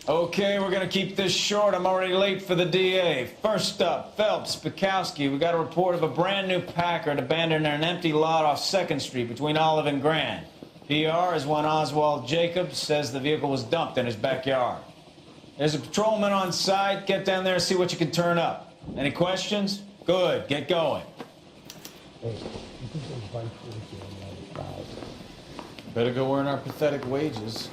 Okay, we're gonna keep this short. I'm already late for the DA. First up, Phelps, Bukowski. We got a report of a brand new Packard abandoned in an empty lot off 2nd Street between Olive and Grand. PR is one Oswald Jacobs says the vehicle was dumped in his backyard. There's a patrolman on site. Get down there and see what you can turn up. Any questions? Good, get going. Better go earn our pathetic wages.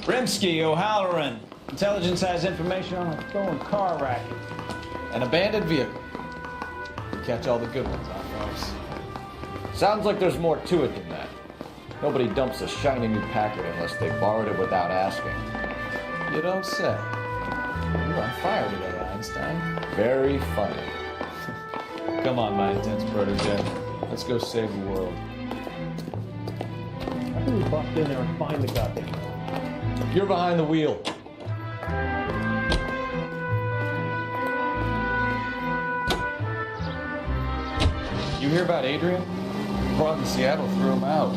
Rimsky, O'Halloran. Intelligence has information on a stolen car racket. An abandoned vehicle. Catch all the good ones, huh, folks? Sounds like there's more to it than that. Nobody dumps a shiny new Packard unless they borrowed it without asking. You don't say. You're on fire today, Einstein. Very funny. Come on, my intense protege. Let's go save the world. How can we bust in there and find the goddamn thing? You're behind the wheel. You hear about Adrian? Brought in Seattle threw him out.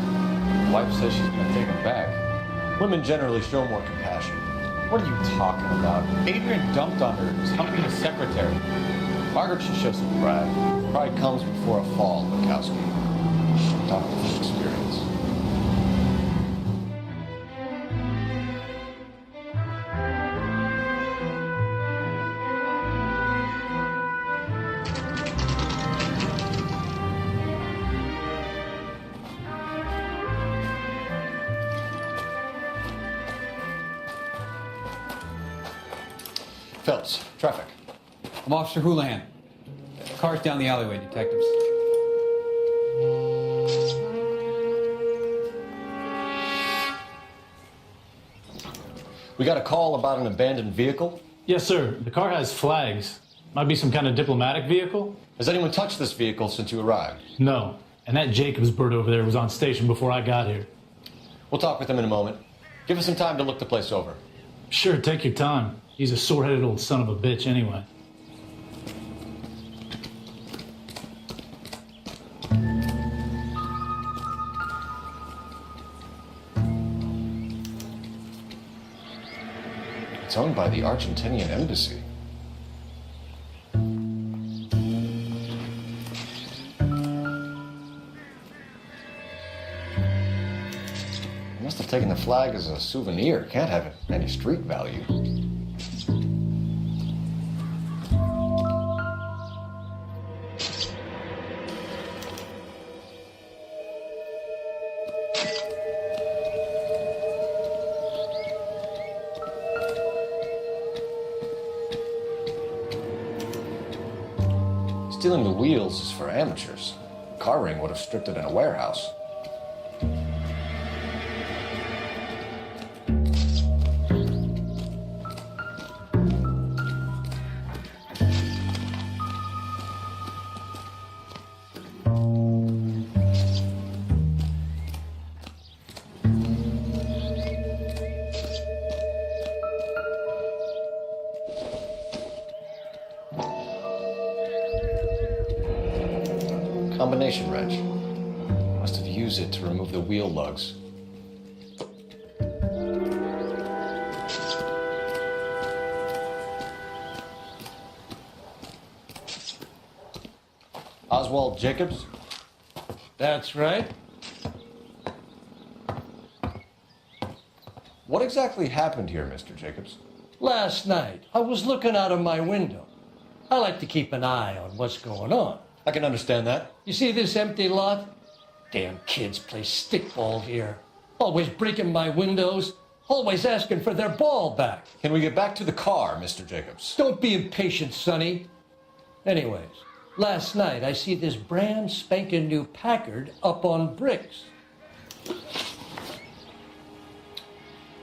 Wife says she's gonna take him back. Women generally show more compassion. What are you talking about? Adrian dumped on her. He was helping his secretary. Margaret should show some pride. Pride comes before a fall, Bukowski. Talk from experience. Phelps, traffic. I'm Officer Houlihan. Car's down the alleyway, detectives. We got a call about an abandoned vehicle. Yes, sir. The car has flags. Might be some kind of diplomatic vehicle? Has anyone touched this vehicle since you arrived? No. And that Jacobs bird over there was on station before I got here. We'll talk with him in a moment. Give us some time to look the place over. Sure, take your time. He's a sore-headed old son of a bitch anyway. It's owned by the Argentinian embassy. They must have taken the flag as a souvenir. Can't have any street value. Stealing the wheels is for amateurs. Car ring would have stripped it in a warehouse. Combination wrench. Must have used it to remove the wheel lugs. Oswald Jacobs? That's right. What exactly happened here, Mr. Jacobs? Last night, I was looking out of my window. I like to keep an eye on what's going on. I can understand that. You see this empty lot? Damn kids play stickball here. Always breaking my windows, always asking for their ball back. Can we get back to the car, Mr. Jacobs? Don't be impatient, Sonny. Anyways, last night I see this brand spanking new Packard up on bricks.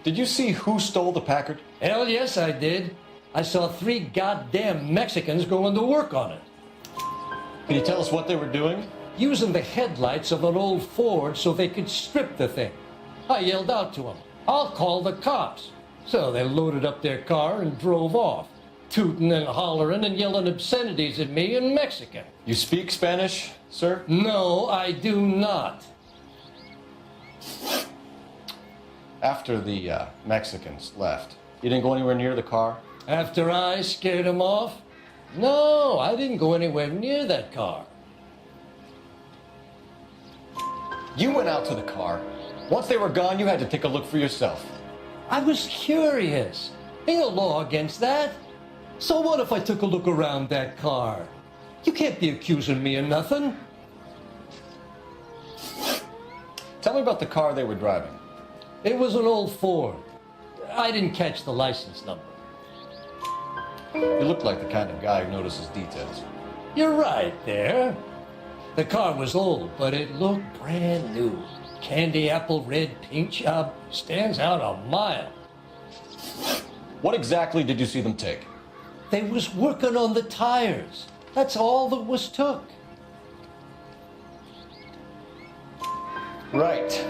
Did you see who stole the Packard? Hell yes, I did. I saw 3 goddamn Mexicans going to work on it. Can you tell us what they were doing? Using the headlights of an old Ford so they could strip the thing. I yelled out to them, "I'll call the cops." So they loaded up their car and drove off, tooting and hollering and yelling obscenities at me in Mexican. You speak Spanish, sir? No, I do not. After the Mexicans left, You didn't go anywhere near the car? After I scared him off? No, I didn't go anywhere near that car. You went out to the car. Once they were gone, you had to take a look for yourself. I was curious. Ain't no law against that. So what if I took a look around that car? You can't be accusing me of nothing. Tell me about the car they were driving. It was an old Ford. I didn't catch the license number. You look like the kind of guy who notices details. You're right there. The car was old, but it looked brand new. Candy apple red paint job stands out a mile. What exactly did you see them take? They was working on the tires. That's all that was took. Right.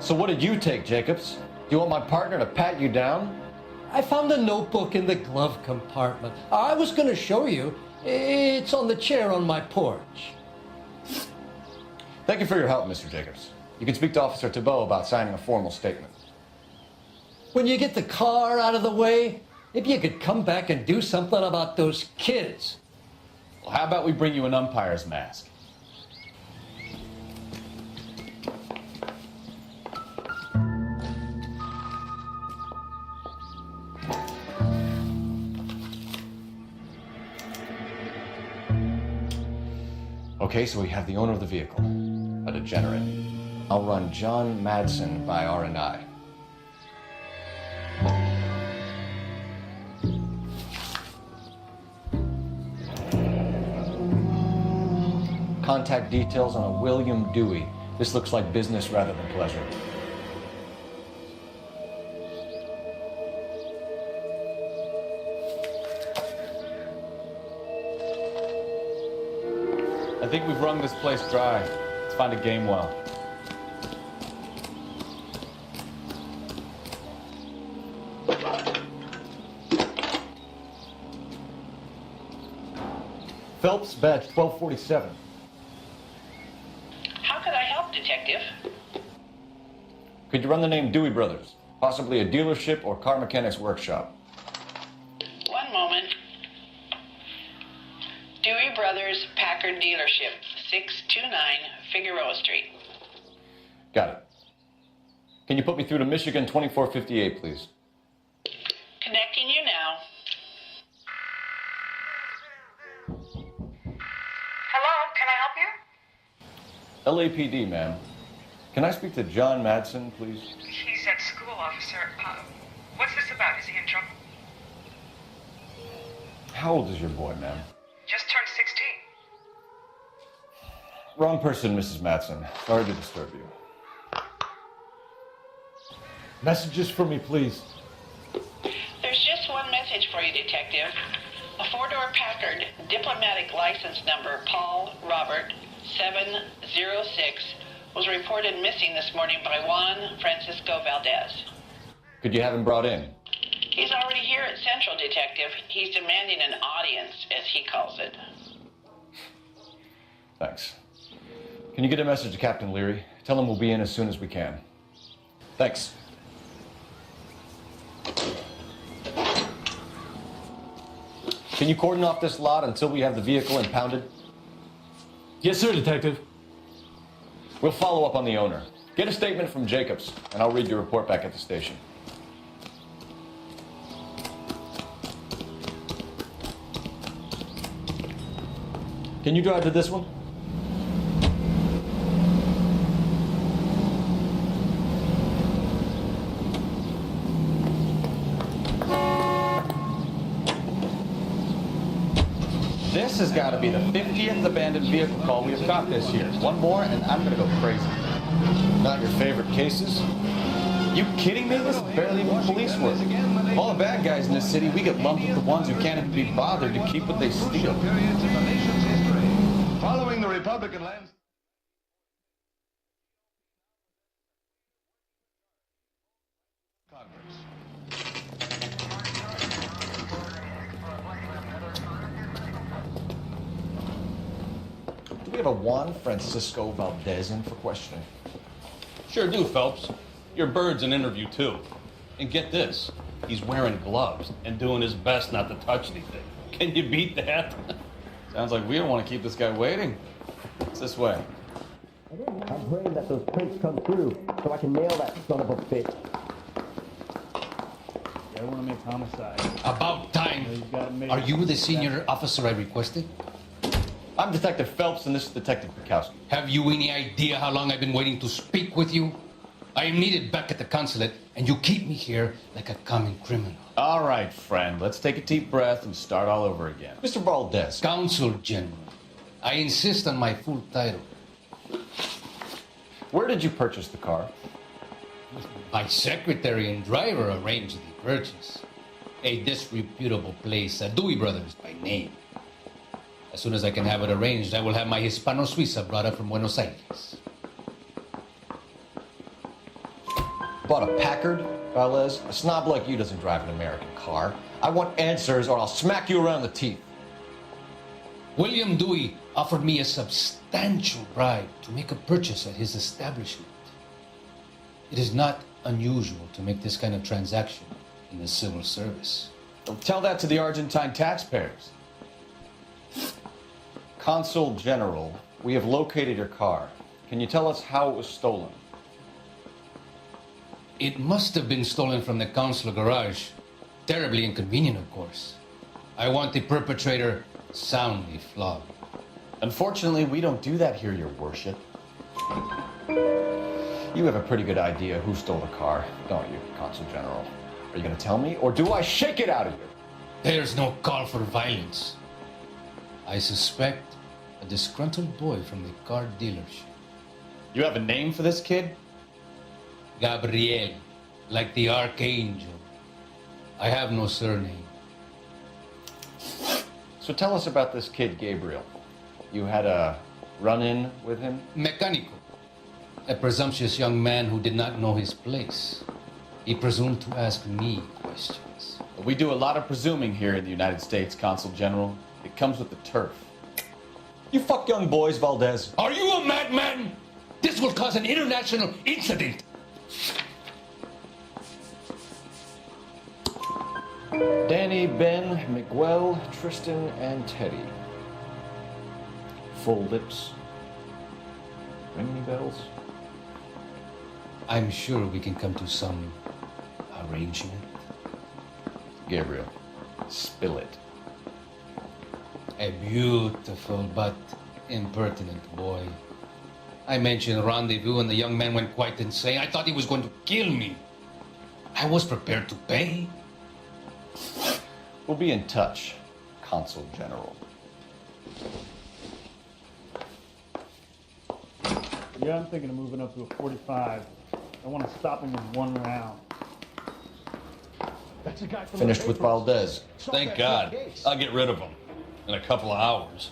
So what did you take, Jacobs? Do you want my partner to pat you down? I found a notebook in the glove compartment. I was going to show you. It's on the chair on my porch. Thank you for your help, Mr. Jacobs. You can speak to Officer Thibault about signing a formal statement. When you get the car out of the way, maybe you could come back and do something about those kids. Well, how about we bring you an umpire's mask? Okay, so we have the owner of the vehicle, a degenerate. I'll run John Madsen by R&I. Contact details on a William Dewey. This looks like business rather than pleasure. I think we've wrung this place dry. Let's find a game well. Phelps, badge 1247. How could I help, Detective? Could you run the name Dewey Brothers? Possibly a dealership or car mechanics workshop. One moment. Dewey Brothers Packard Dealership, 629 Figueroa Street. Got it. Can you put me through to Michigan 2458, please? Connecting you now. Hello, can I help you? LAPD, ma'am. Can I speak to John Madsen, please? He's at school, officer. What's this about? Is he in trouble? How old is your boy, ma'am? Just turned 16. Wrong person, Mrs. Madsen. Sorry to disturb you. Messages for me, please. There's just one message for you, Detective. A four-door Packard, diplomatic license number Paul Robert 706, was reported missing this morning by Juan Francisco Valdez. Could you have him brought in? He's already here at Central, Detective. He's demanding an audience, as he calls it. Thanks. Can you get a message to Captain Leary? Tell him we'll be in as soon as we can. Thanks. Can you cordon off this lot until we have the vehicle impounded? Yes, sir, Detective. We'll follow up on the owner. Get a statement from Jacobs, and I'll read your report back at the station. Can you drive to this one? This has got to be the 50th abandoned vehicle call we've got this year. One more, and I'm going to go crazy. Not your favorite cases? You kidding me? This is barely even police work. Of all the bad guys in this city, we get lumped with the ones who can't even be bothered to keep what they steal. Following the Republican lands. Do we have a Juan Francisco Valdez in for questioning? Sure do, Phelps. Your bird's an interview, too. And get this, He's wearing gloves and doing his best not to touch anything. Can you beat that? Sounds like we don't want to keep this guy waiting. It's this way. I'm praying that those prints come through so I can nail that son of a bitch. I want to make homicide. About time. Are you the senior officer I requested? I'm Detective Phelps, and this is Detective Bukowski. Have you any idea how long I've been waiting to speak with you? I am needed back at the consulate, and you keep me here like a common criminal. All right, friend. Let's take a deep breath and start all over again. Mr. Valdez. Consul General. I insist on my full title. Where did you purchase the car? My secretary and driver arranged the purchase. A disreputable place, Dewey Brothers by name. As soon as I can have it arranged, I will have my Hispano Suiza brought up from Buenos Aires. Bought a Packard, Valdez? A snob like you doesn't drive an American car. I want answers or I'll smack you around the teeth. William Dewey offered me a substantial bribe to make a purchase at his establishment. It is not unusual to make this kind of transaction in the civil service. Don't tell that to the Argentine taxpayers. Consul General, we have located your car. Can you tell us how it was stolen? It must have been stolen from the consular garage. Terribly inconvenient, of course. I want the perpetrator soundly flogged. Unfortunately, we don't do that here, Your Worship. You have a pretty good idea who stole the car, don't you, Consul General? Are you going to tell me, or do I shake it out of you? There's no call for violence. I suspect a disgruntled boy from the car dealership. You have a name for this kid? Gabriel, like the archangel. I have no surname. So tell us about this kid, Gabriel. You had a run-in with him? Mecánico. A presumptuous young man who did not know his place. He presumed to ask me questions. We do a lot of presuming here in the United States, Consul General. It comes with the turf. You fuck young boys, Valdez. Are you a madman? This will cause an international incident. Danny, Ben, Miguel, Tristan, and Teddy. Full lips. Ring any bells? I'm sure we can come to some arrangement. Gabriel, spill it. A beautiful but impertinent boy. I mentioned rendezvous and the young man went quite insane. I thought he was going to kill me. I was prepared to pay. We'll be in touch, Consul General. Yeah, I'm thinking of moving up to a 45. I want to stop him in one round. That's a guy from Finished with Valdez. Thank God. I'll get rid of him in a couple of hours.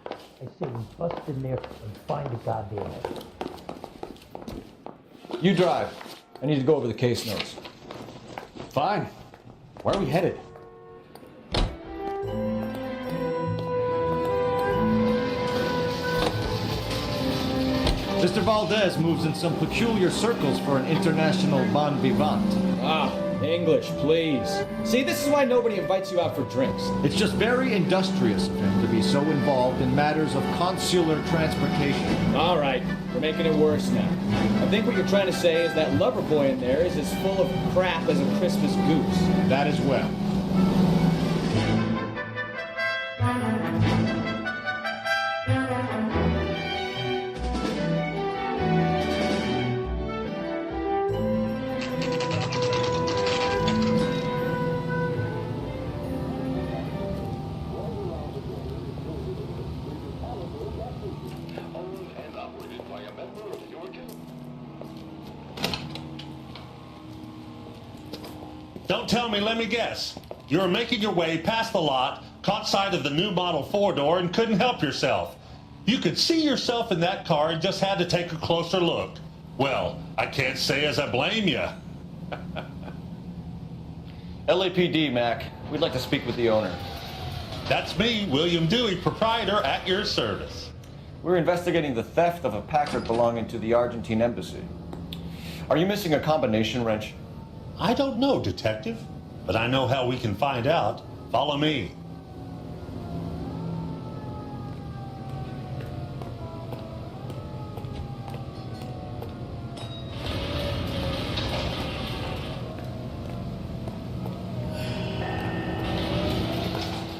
I say we bust in there and find the goddamn head. You drive. I need to go over the case notes. Fine. Where are we headed? Mr. Valdez moves in some peculiar circles for an international bon vivant. Ah, English, please. See, this is why nobody invites you out for drinks. It's just very industrious of him to be so involved in matters of consular transportation. All right, we're making it worse now. I think what you're trying to say is that lover boy in there is as full of crap as a Christmas goose. That as well. Don't tell me, let me guess. You were making your way past the lot, caught sight of the new model four-door, and couldn't help yourself. You could see yourself in that car and just had to take a closer look. Well, I can't say as I blame you. LAPD, Mac. We'd like to speak with the owner. That's me, William Dewey, proprietor, at your service. We're investigating the theft of a Packard belonging to the Argentine embassy. Are you missing a combination wrench? I don't know, Detective, but I know how we can find out. Follow me.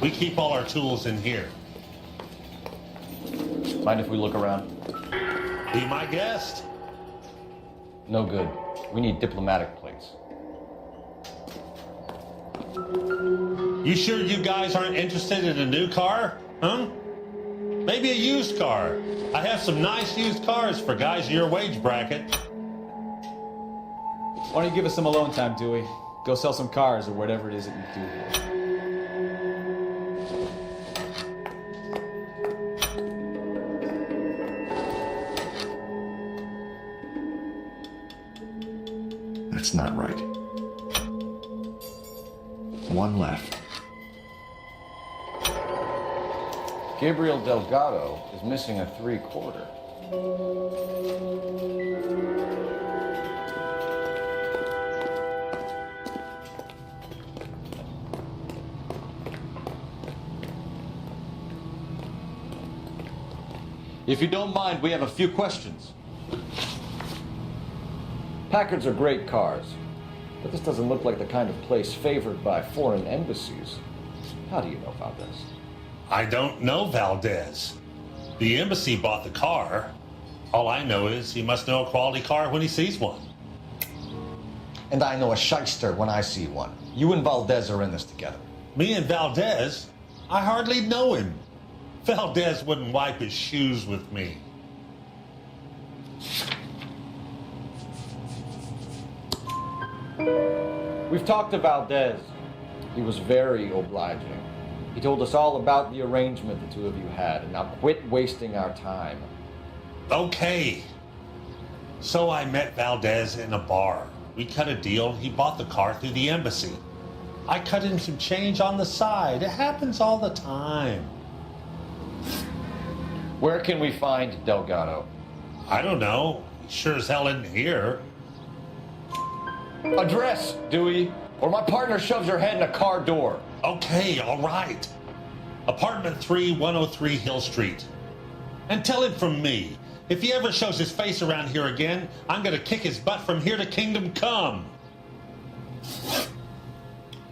We keep all our tools in here. Mind if we look around? Be my guest. No good. We need diplomatic plates. You sure you guys aren't interested in a new car? Huh? Maybe a used car. I have some nice used cars for guys in your wage bracket. Why don't you give us some alone time, Dewey? Go sell some cars or whatever it is that you do here. That's not right. One left. Gabriel Delgado is missing a 3/4. If you don't mind, we have a few questions. Packards are great cars, but this doesn't look like the kind of place favored by foreign embassies. How do you know Valdez? I don't know Valdez. The embassy bought the car. All I know is he must know a quality car when he sees one. And I know a shyster when I see one. You and Valdez are in this together. Me and Valdez? I hardly know him. Valdez wouldn't wipe his shoes with me. We've talked to Valdez. He was very obliging. He told us all about the arrangement the two of you had, and now quit wasting our time. Okay. So I met Valdez in a bar. We cut a deal. He bought the car through the embassy. I cut him some change on the side. It happens all the time. Where can we find Delgado? I don't know. He sure as hell isn't here. Address, Dewey, or my partner shoves your head in a car door. Okay, all right. Apartment 3, 103 Hill Street. And tell him from me, if he ever shows his face around here again, I'm gonna kick his butt from here to Kingdom Come.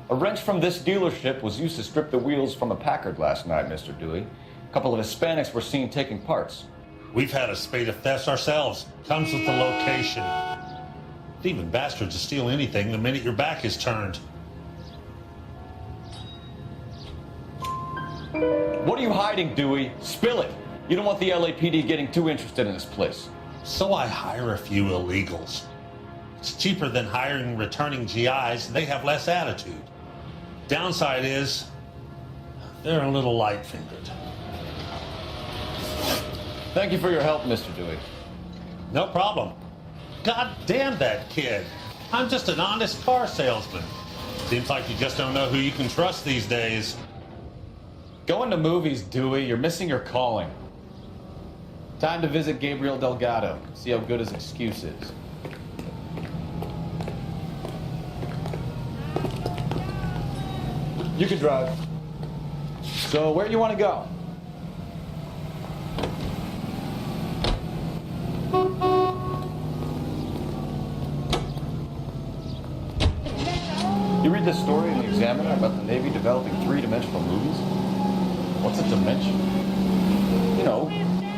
A wrench from this dealership was used to strip the wheels from a Packard last night, Mr. Dewey. A couple of Hispanics were seen taking parts. We've had a spate of thefts ourselves. Comes with the location. Thieving bastards will steal anything the minute your back is turned. What are you hiding, Dewey? Spill it. You don't want the LAPD getting too interested in this place. So I hire a few illegals. It's cheaper than hiring returning GIs. They have less attitude. Downside is, they're a little light-fingered. Thank you for your help, Mr. Dewey. No problem. God damn that kid. I'm just an honest car salesman. Seems like you just don't know who you can trust these days. Going to movies, Dewey. You're missing your calling. Time to visit Gabriel Delgado. See how good his excuse is. You can drive. So, where do you want to go? You read this story in the Examiner about the Navy developing three-dimensional movies? What's a dimension? You know,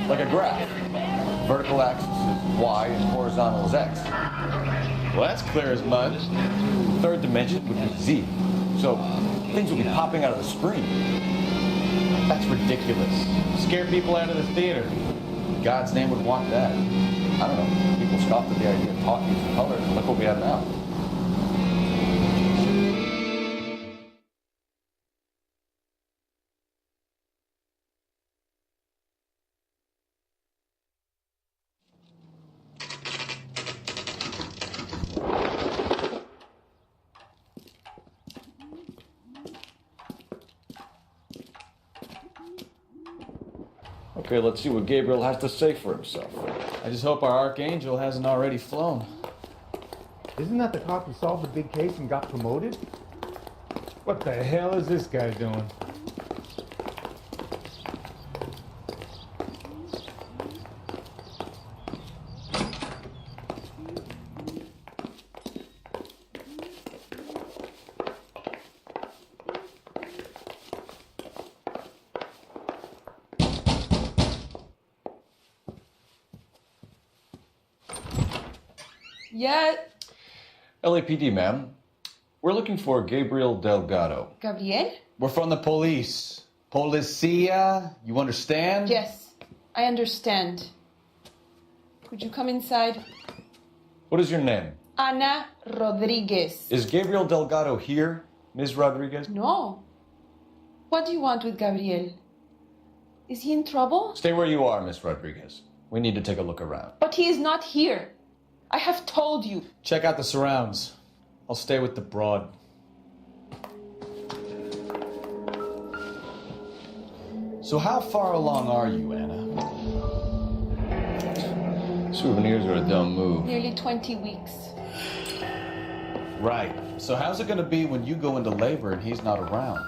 like a graph. Vertical axis is Y and horizontal is X. Well, that's clear as mud. Third dimension would be Z. So things would be popping out of the screen. That's ridiculous. Scare people out of the theater. God's name would want that. I don't know. People scoffed at the idea of talkies and colors, and look what we have now. Okay, let's see what Gabriel has to say for himself. I just hope our Archangel hasn't already flown. Isn't that the cop who solved the big case and got promoted? What the hell is this guy doing? Yeah. LAPD, ma'am. We're looking for Gabriel Delgado. Gabriel? We're from the police. Policia, you understand? Yes, I understand. Could you come inside? What is your name? Ana Rodriguez. Is Gabriel Delgado here, Ms. Rodriguez? No. What do you want with Gabriel? Is he in trouble? Stay where you are, Ms. Rodriguez. We need to take a look around. But he is not here. I have told you. Check out the surrounds. I'll stay with the broad. So how far along are you, Anna? Souvenirs are a dumb move. Nearly 20 weeks. Right. So how's it gonna be when you go into labor and he's not around?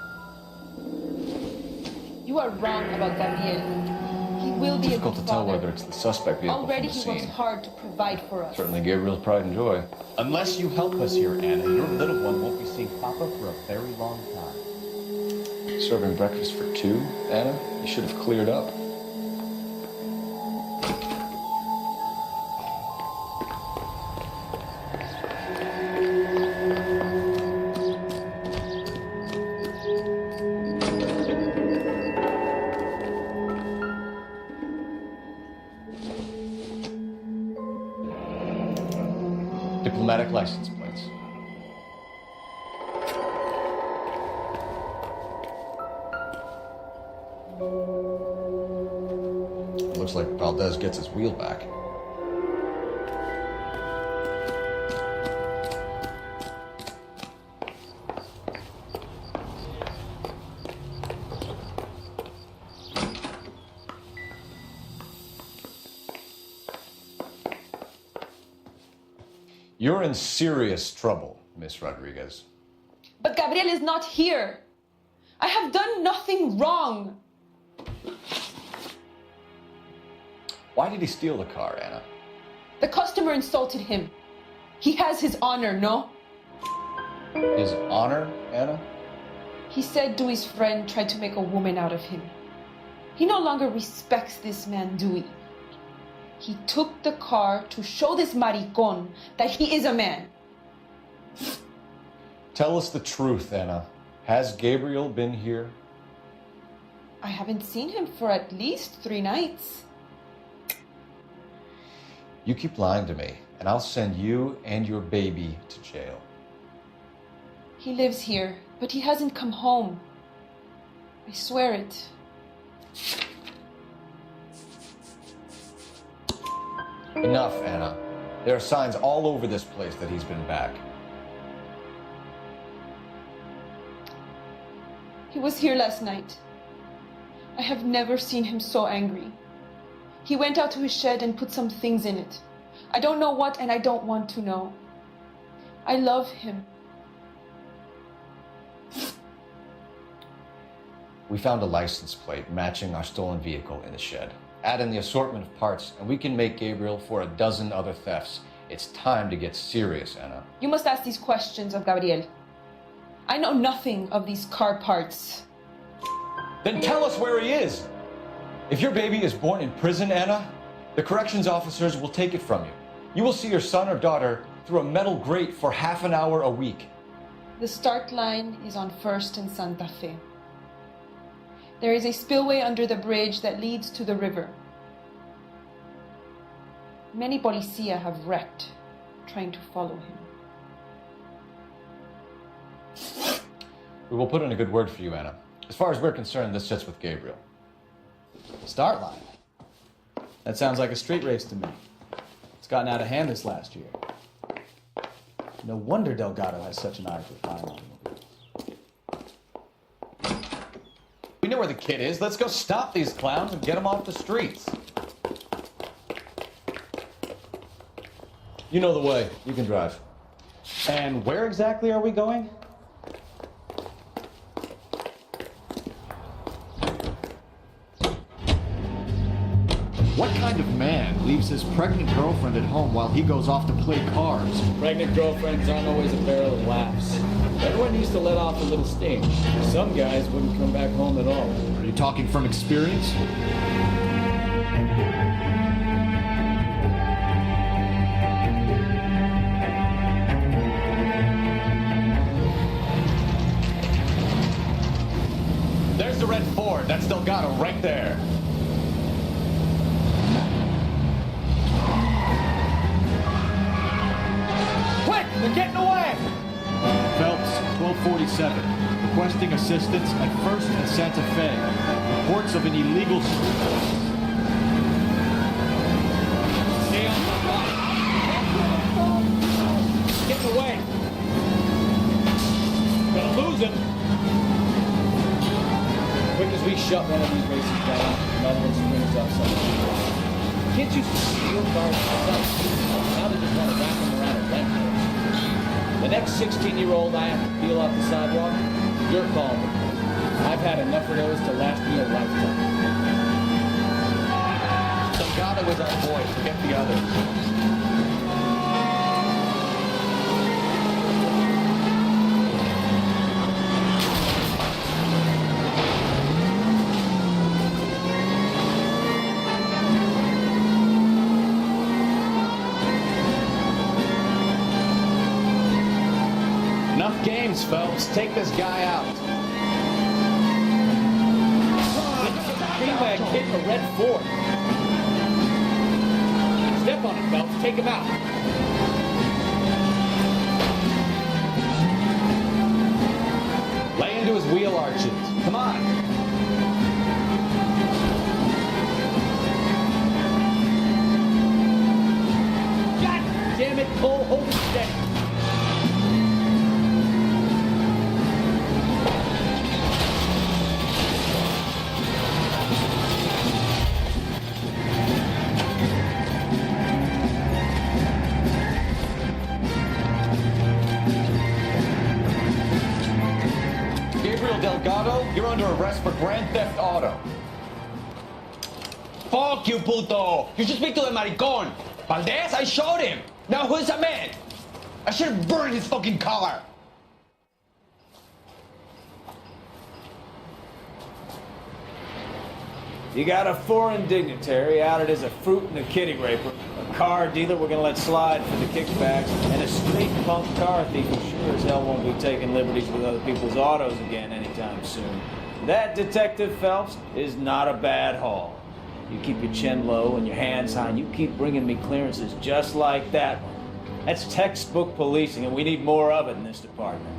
You are wrong about Gabriel. He will be Difficult a good to tell father. whether it's the suspect vehicle Already from the he works scene. hard to provide for us. Certainly Gabriel's pride and joy. Unless you help us here, Anna, your little one won't be seeing Papa for a very long time. Serving breakfast for two, Anna? You should have cleared up. Diplomatic license plates. Looks like Valdez gets his wheel back. You're in serious trouble, Miss Rodriguez. But Gabriel is not here. I have done nothing wrong. Why did he steal the car, Anna? The customer insulted him. He has his honor, no? His honor, Anna? He said Dewey's friend tried to make a woman out of him. He no longer respects this man, Dewey. He took the car to show this maricon that he is a man. Tell us the truth, Anna. Has Gabriel been here? I haven't seen him for at least 3 nights. You keep lying to me, and I'll send you and your baby to jail. He lives here, but he hasn't come home. I swear it. Enough, Anna. There are signs all over this place that he's been back. He was here last night. I have never seen him so angry. He went out to his shed and put some things in it. I don't know what, and I don't want to know. I love him. We found a license plate matching our stolen vehicle in the shed. Add in the assortment of parts, and we can make Gabriel for a dozen other thefts. It's time to get serious, Anna. You must ask these questions of Gabriel. I know nothing of these car parts. Then tell us where he is! If your baby is born in prison, Anna, the corrections officers will take it from you. You will see your son or daughter through a metal grate for half an hour a week. The start line is on 1st and Santa Fe. There is a spillway under the bridge that leads to the river. Many policia have wrecked trying to follow him. We will put in a good word for you, Anna. As far as we're concerned, this sits with Gabriel. Start line. That sounds like a street race to me. It's gotten out of hand this last year. No wonder Delgado has such an eye for fine automobiles. We know where the kid is. Let's go stop these clowns and get them off the streets. You know the way. You can drive. And where exactly are we going? What kind of man leaves his pregnant girlfriend at home while he goes off to play cards? Pregnant girlfriends aren't always a barrel of laughs. Everyone needs to let off a little steam. Some guys wouldn't come back home at all. Are you talking from experience? There's the red Ford. That's Delgado right there. Quick! They're getting away! Phelps, 1247. Requesting assistance at 1st and Santa Fe. Reports of an illegal... Stay on the line. Getting away. Gonna lose him. Quick as we shut one of these races down, another one springs up somewhere. Kids used to steal cars themselves. Now they just want to wrap them around a rent house. The next 16-year-old I have to peel off the sidewalk, you're calling. I've had enough of those to last me a lifetime. Delgado is our boy. Forget the others. Enough games, Phelps. Take this guy out. Getting by a kid in a red Ford. Step on it, Phelps. Take him out. Lay into his wheel arches. Come on. God damn it, Cole. Hold it steady. Delgado, you're under arrest for grand theft auto. Fuck you, puto! You should speak to the maricon! Valdez, I showed him! Now who's the man? I should have burned his fucking car! You got a foreign dignitary outed as a fruit and a kitty raper, a car dealer we're gonna let slide for the kickbacks, and a street punk car thief who sure as hell won't be taking liberties with other people's autos again anytime soon. That, Detective Phelps, is not a bad haul. You keep your chin low and your hands high, and you keep bringing me clearances just like that one. That's textbook policing, and we need more of it in this department.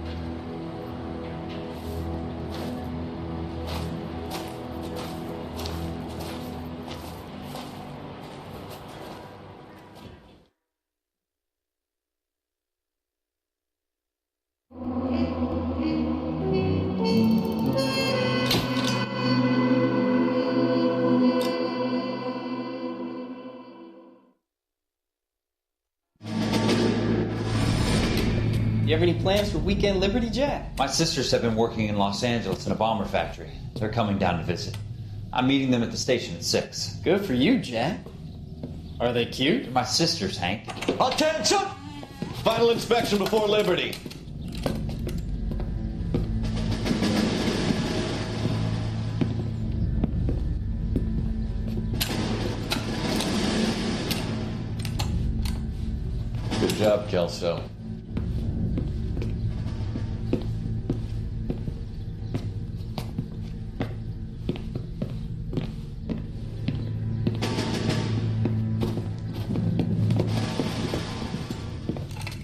You have any plans for weekend Liberty, Jack? My sisters have been working in Los Angeles in a bomber factory. They're coming down to visit. I'm meeting them at the station at 6. Good for you, Jack. Are they cute? They're my sisters, Hank. Attention! Final inspection before Liberty. Good job, Kelso.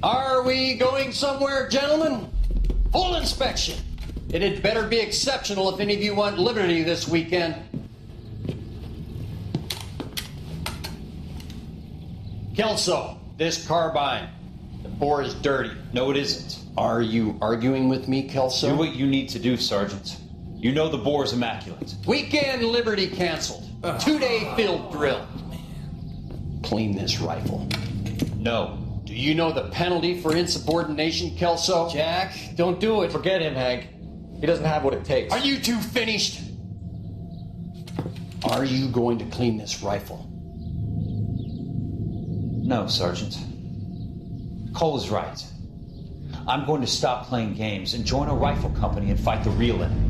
Are we going somewhere, gentlemen? Full inspection. It had better be exceptional if any of you want liberty this weekend. Kelso, this carbine. The bore is dirty. No, it isn't. Are you arguing with me, Kelso? Do what you need to do, Sergeant. You know the bore is immaculate. Weekend liberty canceled. 2-day field drill. Clean this rifle. No. Do you know the penalty for insubordination, Kelso? Jack, Don't do it. Forget him, Hank. He doesn't have what it takes. Are you two finished? Are you going to clean this rifle? No, Sergeant. Cole is right. I'm going to stop playing games and join a rifle company and fight the real enemy.